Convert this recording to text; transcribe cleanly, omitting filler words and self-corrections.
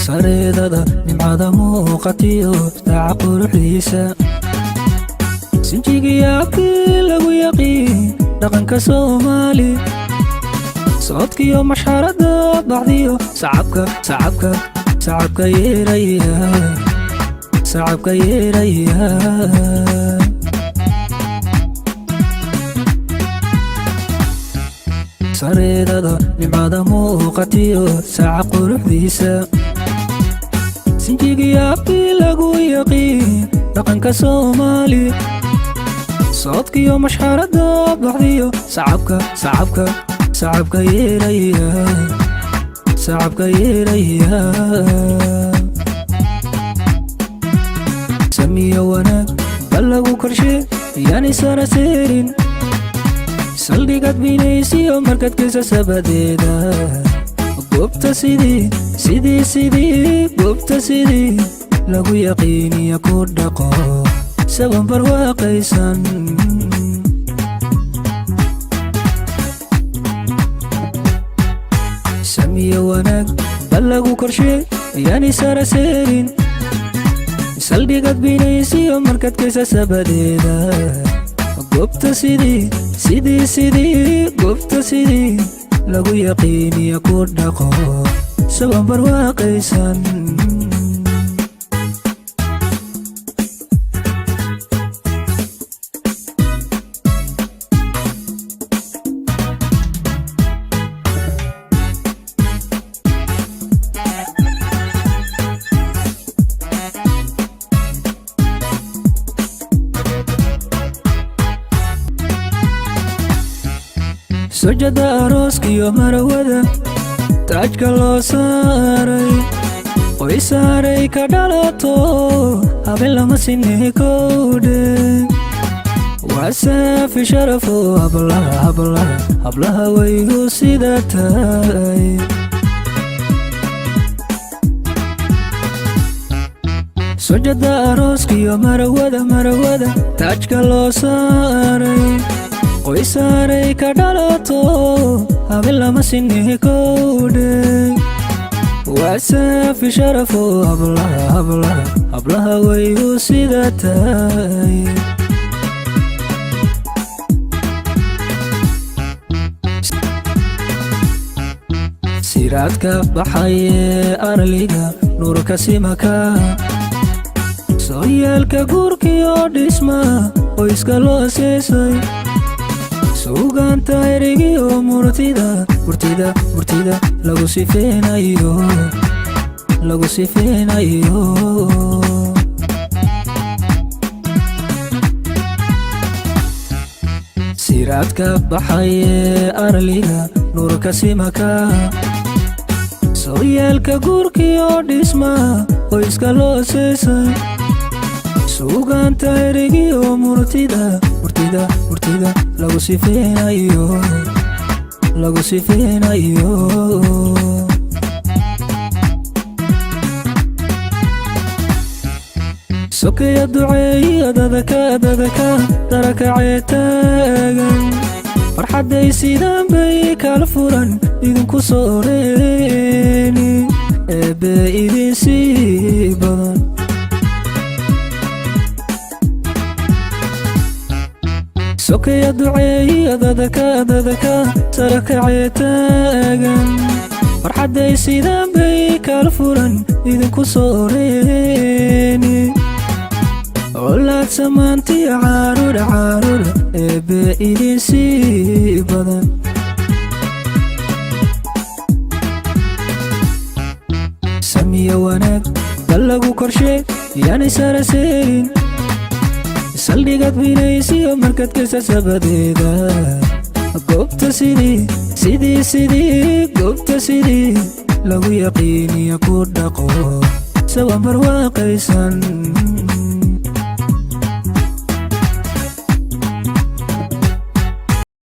sareedada nimcada muuqatiyo daaca quruxdiisa sinjigiyaabkii lagu yaqiin dhaqanka Soomaali socodkiyo mashxarada bacdiyo sacabka yeeraya sareedada nimcada muuqatiyo daaca quruxdiisa sinjigiyaabkii lagu yaqiin dhaqanka Soomaali socodkiyo mashxarada bacdiyo sacabka yeeraya samiyo wanaag bal lagu korshe yaani sara seerin saldhigad binaysiyo markadkiisa sabadeeda goobta sidii lagu yaqiiniya ku dhaqo saban barwaaqaysan samiyo wanaag bal lagu korshe yaani sara seerin saldhigad binaysiyo markadkiisa sabadeeda goobta sidii lagu yaqiiniya ku dhaqo saban barwaaqaysan sojada arooskiyo marawada taajka loo saaray oy saaray ka dhalato habeen lama sinay kowdhe waa saafi sharafo hablaha waygu sida tahay sojada arooskiyo marawada taajka loo saaray oy saaray ka dhalato habeen lama sinay kowdhe waa saafi sharafo hablaha waygu sida tahay siraadka baxaye arliga nuurka simaka sooyaalka guurkiyo dhisma qoyska loo seesay suugaanta erigiyo murtida lagu sifeenayo siraadka baxaye arliga nuurka simaka sooyaalka guurkiyo dhisma qoyska loo seesay suugaanta erigiyo murtida lagu sifeenayo sokeya duceeya dadaka darakacee taagan farxadday sidaan bay kala furan idinku sooreeni eebbe idin sii badan sokeya duceeya dadaka darakacee taagan farxadday sidaan bay kala furan idinku sooreeni olaad samaantiya caarudha eebbe idin sii badan samiyo wanaag bal lagu korshe yaani sara seerin saldhigad binaysiyo markadkiisa sabadeeda goobta sidii lagu yaqiiniya ku dhaqo saban barwaaqaysan